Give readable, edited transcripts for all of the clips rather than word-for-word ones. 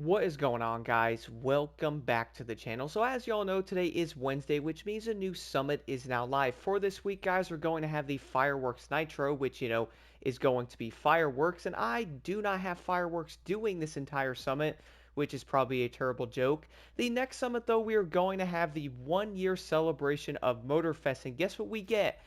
What is going on, guys? Welcome back to the channel. So as y'all know, today is Wednesday, which means a new summit is now live. For this week, guys, we're going to have the Fireworks Nitro, which, is going to be fireworks. And I do not have fireworks doing this entire summit, which is probably a terrible joke. The next summit, though, we are going to have the 1-year celebration of Motorfest. And guess what we get?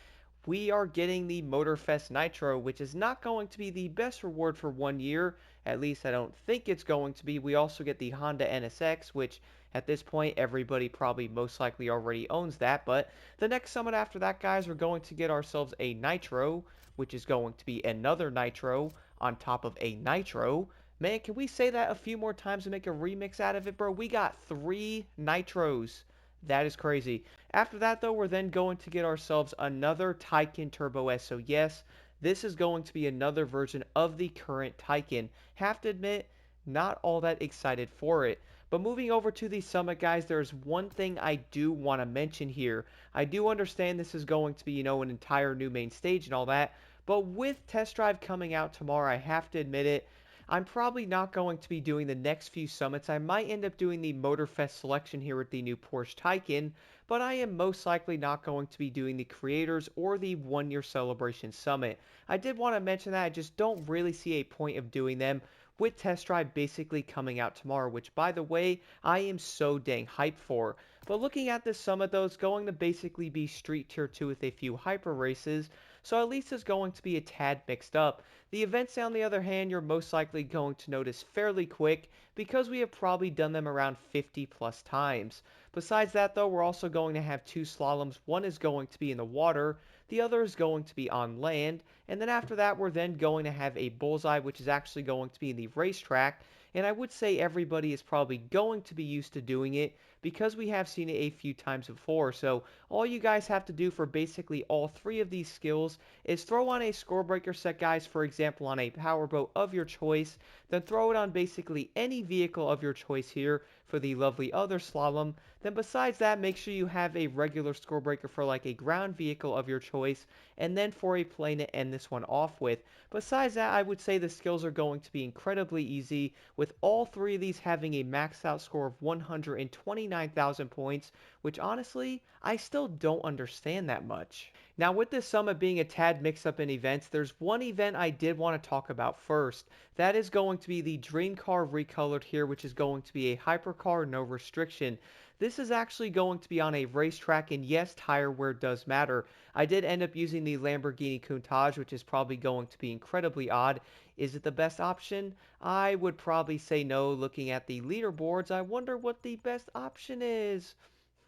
We are getting the Motorfest Nitro, which is not going to be the best reward for 1 year. At least I don't think it's going to be. We also get the Honda NSX, which at this point everybody probably most likely already owns that. But the next summit after that, guys, we're going to get ourselves a Nitro, which is going to be another Nitro on top of a Nitro. Man, can we say that a few more times and make a remix out of it, bro? We got 3 Nitros. That is crazy. After that, though, we're then going to get ourselves another Taycan Turbo S. So yes, this is going to be another version of the current Taycan. Have to admit, not all that excited for it. But moving over to the summit, guys, there's one thing I do want to mention here. I do understand this is going to be, an entire new main stage and all that. But with Test Drive coming out tomorrow, I have to admit it, I'm probably not going to be doing the next few summits. I might end up doing the Motorfest selection here with the new Porsche Taycan, but I am most likely not going to be doing the Creators or the 1-year celebration summit. I did want to mention that I just don't really see a point of doing them with Test Drive basically coming out tomorrow, which, by the way, I am so dang hyped for. But looking at this summit, though, it's going to basically be Street Tier 2 with a few hyper races, so at least it's going to be a tad mixed up. The events, on the other hand, you're most likely going to notice fairly quick because we have probably done them around 50 plus times. Besides that, though, we're also going to have 2 slaloms. One is going to be in the water, the other is going to be on land, and then after that, we're then going to have a bullseye, which is actually going to be in the racetrack. And I would say everybody is probably going to be used to doing it because we have seen it a few times before. So all you guys have to do for basically all 3 of these skills is throw on a score breaker set, guys, for example, on a powerboat of your choice, then throw it on basically any vehicle of your choice here for the lovely other slalom. Then besides that, make sure you have a regular score breaker for like a ground vehicle of your choice, and then for a plane to end this one off with. Besides that, I would say the skills are going to be incredibly easy, with all 3 of these having a maxed out score of 129,000 points, which honestly, I still don't understand that much. Now, with this summit being a tad mix-up in events, there's one event I did want to talk about first. That is going to be the Dream Car Recolored here, which is going to be a hypercar, no restriction. This is actually going to be on a racetrack, and yes, tire wear does matter. I did end up using the Lamborghini Countach, which is probably going to be incredibly odd. Is it the best option? I would probably say no. Looking at the leaderboards, I wonder what the best option is.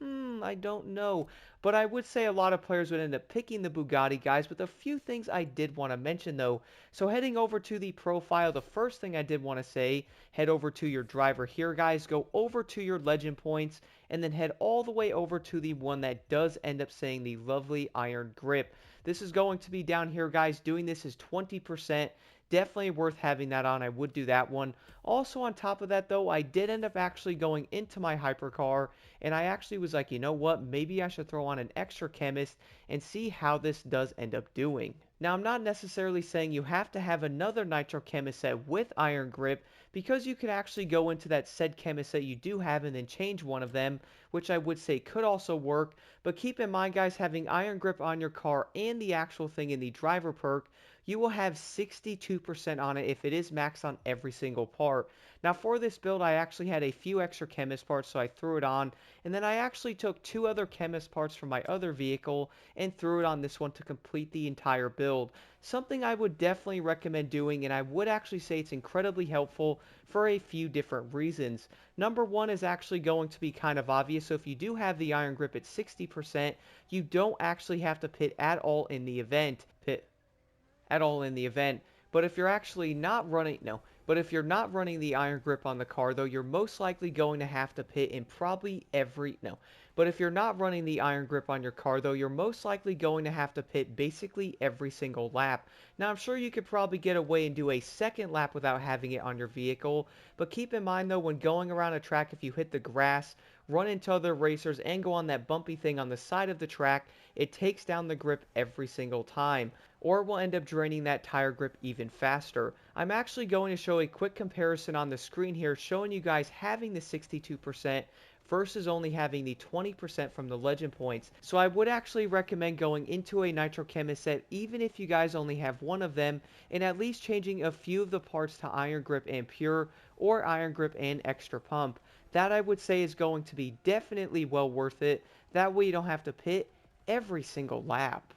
I don't know. But I would say a lot of players would end up picking the Bugatti, guys, with a few things I did want to mention, though. So heading over to the profile, the first thing I did want to say, head over to your driver here, guys. Go over to your legend points, and then head all the way over to the one that does end up saying the lovely iron grip. This is going to be down here, guys. Doing this is 20%. Definitely worth having that on. I would do that one. Also, on top of that, though, I did end up actually going into my hypercar, and I actually was like, you know what, maybe I should throw on an extra chemist and see how this does end up doing. Now, I'm not necessarily saying you have to have another nitro chemist set with iron grip, because you could actually go into that said chemist set you do have and then change one of them, which I would say could also work. But keep in mind, guys, having iron grip on your car and the actual thing in the driver perk, you will have 62% on it if it is maxed on every single part. Now, for this build, I actually had a few extra chemist parts, so I threw it on, and then I actually took 2 other chemist parts from my other vehicle and threw it on this one to complete the entire build. Something I would definitely recommend doing, and I would actually say it's incredibly helpful for a few different reasons. Number one is actually going to be kind of obvious, so if you do have the iron grip at 60%, you don't actually have to pit at all in the event. But if you're actually not running, no, but if you're not running the iron grip on the car, though, you're most likely going to have to pit in probably every, no, but if you're not running the iron grip on your car, though, you're most likely going to have to pit basically every single lap. Now, I'm sure you could probably get away and do a second lap without having it on your vehicle, but keep in mind, though, when going around a track, if you hit the grass run into other racers, and go on that bumpy thing on the side of the track, it takes down the grip every single time, or will end up draining that tire grip even faster. I'm actually going to show a quick comparison on the screen here, showing you guys having the 62% versus only having the 20% from the legend points. So I would actually recommend going into a nitro chemist set, even if you guys only have one of them, and at least changing a few of the parts to iron grip and pure, or iron grip and extra pump. That I would say is going to be definitely well worth it. That way you don't have to pit every single lap.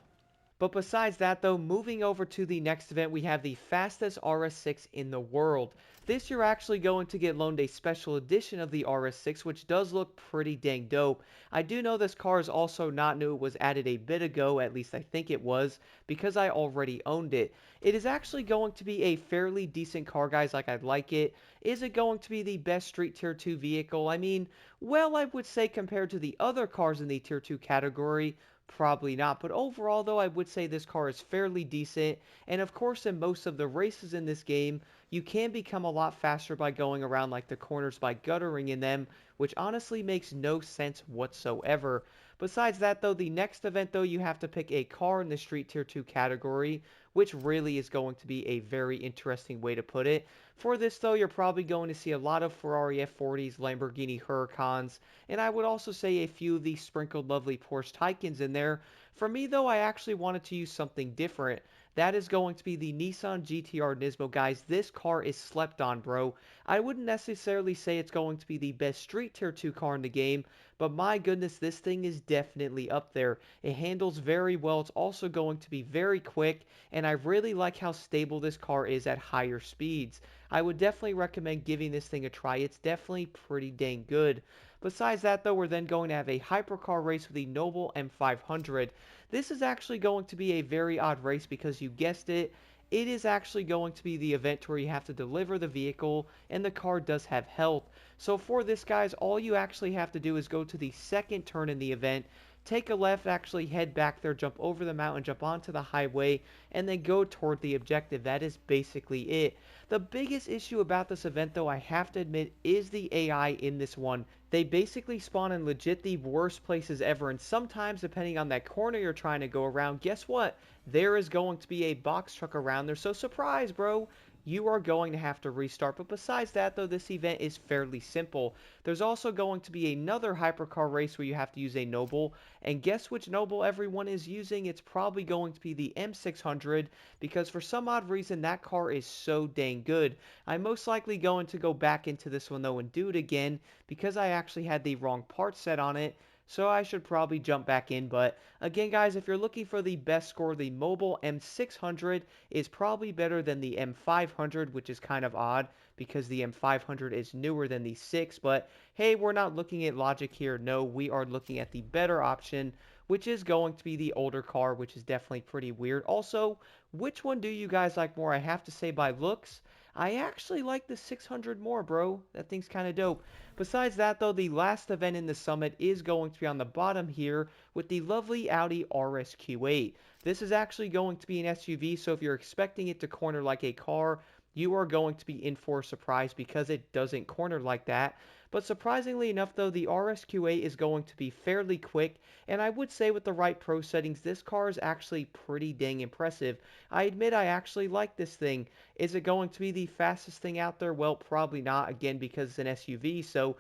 But besides that though, moving over to the next event, we have the fastest RS6 in the world. This you're actually going to get loaned a special edition of the RS6, which does look pretty dang dope. I do know this car is also not new, it was added a bit ago, at least I think it was, because I already owned it. It is actually going to be a fairly decent car, guys, like I'd like it. Is it going to be the best street tier 2 vehicle? I mean, well, I would say compared to the other cars in the tier 2 category, probably not, but overall though I would say this car is fairly decent, and of course in most of the races in this game, you can become a lot faster by going around like the corners by guttering in them, which honestly makes no sense whatsoever. Besides that though, the next event though, you have to pick a car in the Street Tier 2 category, which really is going to be a very interesting way to put it. For this though, you're probably going to see a lot of Ferrari F40s, Lamborghini Huracans, and I would also say a few of the sprinkled lovely Porsche Taycans in there. For me though, I actually wanted to use something different. That is going to be the Nissan GTR Nismo, guys. This car is slept on, bro. I wouldn't necessarily say it's going to be the best Street Tier 2 car in the game, but my goodness, this thing is definitely up there. It handles very well. It's also going to be very quick, and I really like how stable this car is at higher speeds. I would definitely recommend giving this thing a try. It's definitely pretty dang good. Besides that, though, we're then going to have a hypercar race with the Noble M500. This is actually going to be a very odd race because you guessed it, it is actually going to be the event where you have to deliver the vehicle, and the car does have health. So for this, guys, all you actually have to do is go to the second turn in the event, take a left, actually head back there, jump over the mountain, jump onto the highway, and then go toward the objective. That is basically it. The biggest issue about this event, though, I have to admit, is the AI in this one. They basically spawn in legit the worst places ever, and sometimes, depending on that corner you're trying to go around, guess what? There is going to be a box truck around there, so surprise, bro! You are going to have to restart. But besides that, though, this event is fairly simple. There's also going to be another hypercar race where you have to use a Noble, and guess which Noble everyone is using? It's probably going to be the M600, because for some odd reason, that car is so dang good. I'm most likely going to go back into this one, though, and do it again, because I actually had the wrong part set on it, so I should probably jump back in. But again, guys, if you're looking for the best score, the mobile M600 is probably better than the M500, which is kind of odd because the M500 is newer than the 6. But hey, we're not looking at logic here. No, we are looking at the better option, which is going to be the older car, which is definitely pretty weird. Also, which one do you guys like more? I have to say by looks, I actually like the 600 more, bro. That thing's kind of dope. Besides that, though, the last event in the summit is going to be on the bottom here with the lovely Audi RSQ8. This is actually going to be an SUV, so if you're expecting it to corner like a car, you are going to be in for a surprise because it doesn't corner like that. But surprisingly enough, though, the RSQ8 is going to be fairly quick, and I would say with the right pro settings, this car is actually pretty dang impressive. I admit I actually like this thing. Is it going to be the fastest thing out there? Well, probably not, again, because it's an SUV, so,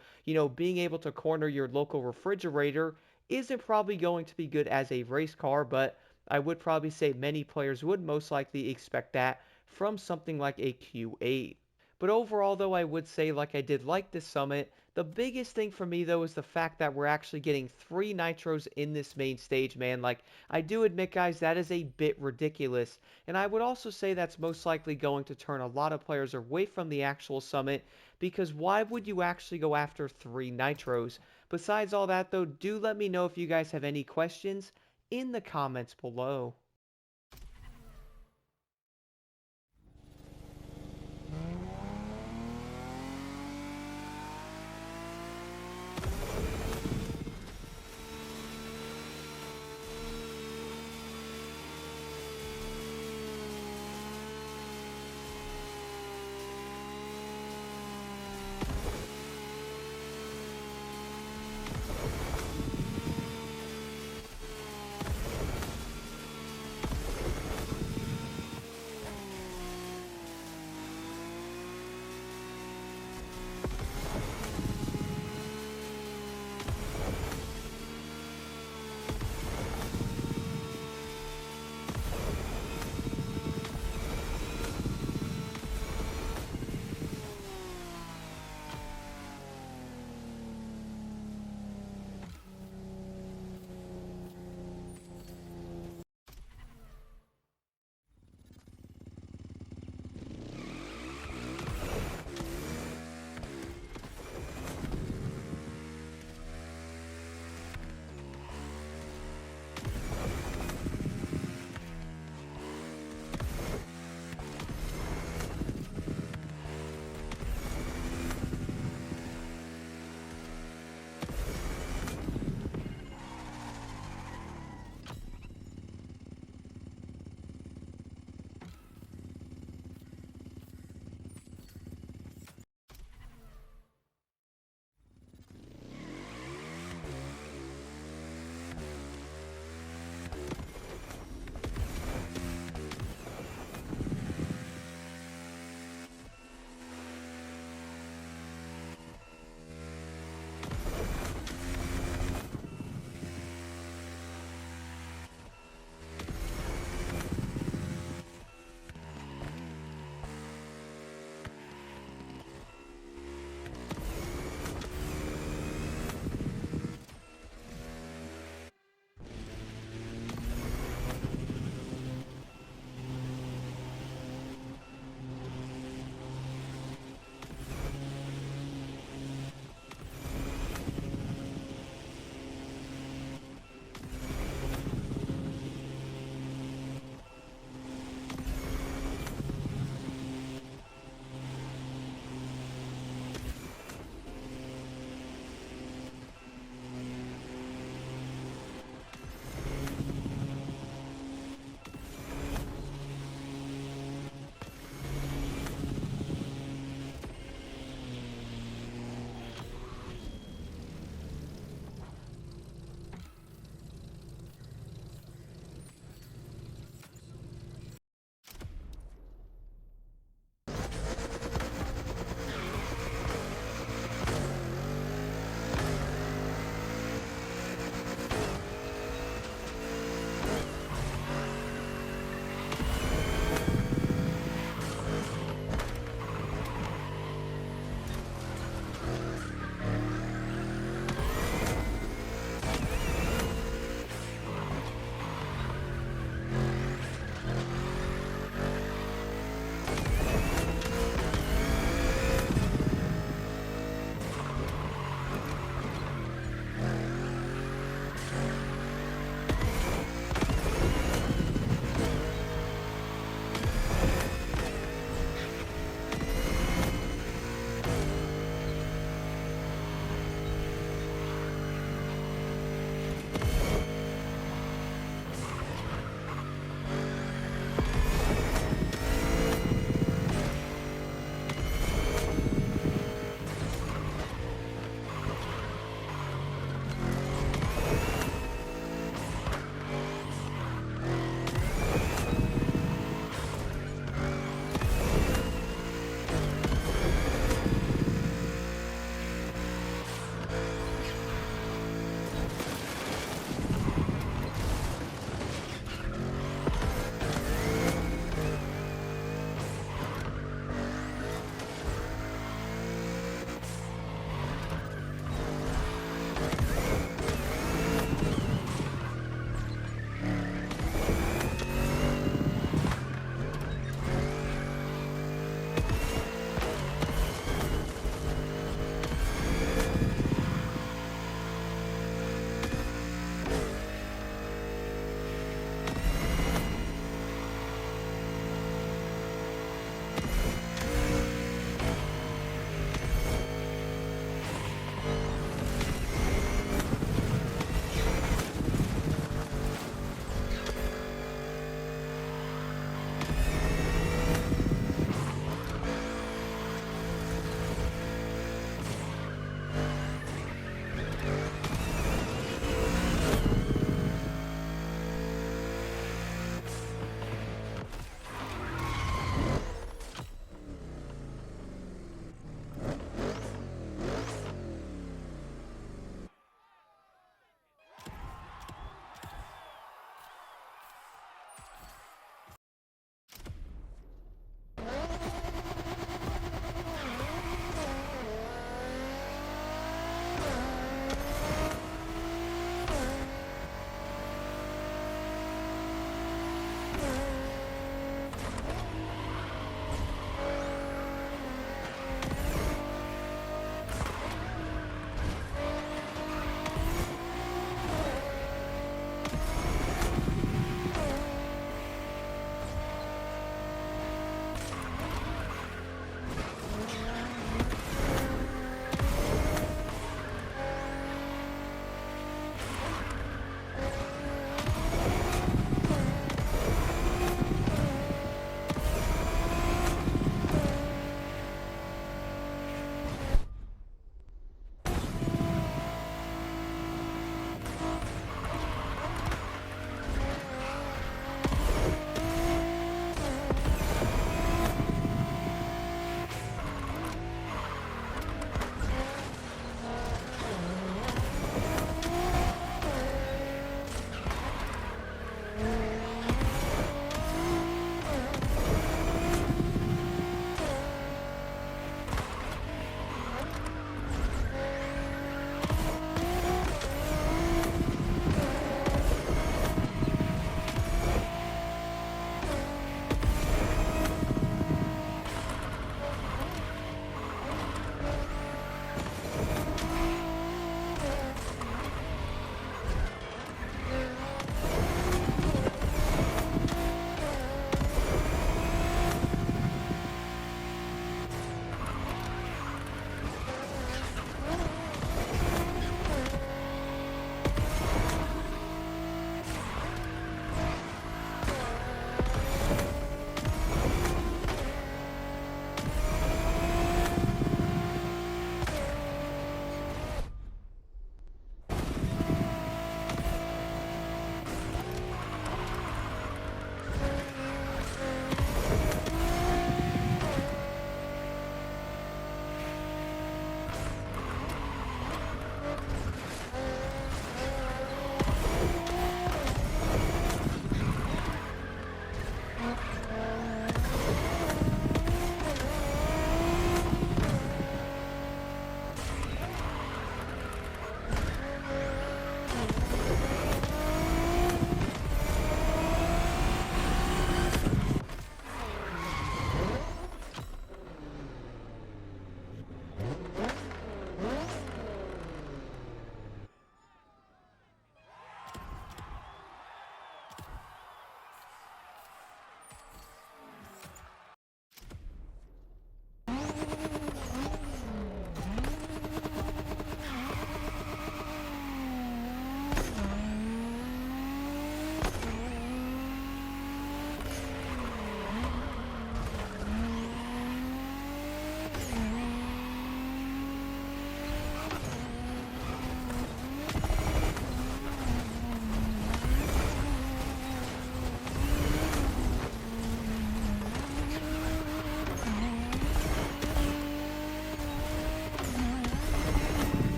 being able to corner your local refrigerator isn't probably going to be good as a race car, but I would probably say many players would most likely expect that from something like a Q8. But overall, though, I would say, like I did like this summit, the biggest thing for me, though, is the fact that we're actually getting 3 nitros in this main stage, man. Like, I do admit, guys, that is a bit ridiculous. And I would also say that's most likely going to turn a lot of players away from the actual summit, because why would you actually go after 3 nitros? Besides all that, though, do let me know if you guys have any questions in the comments below.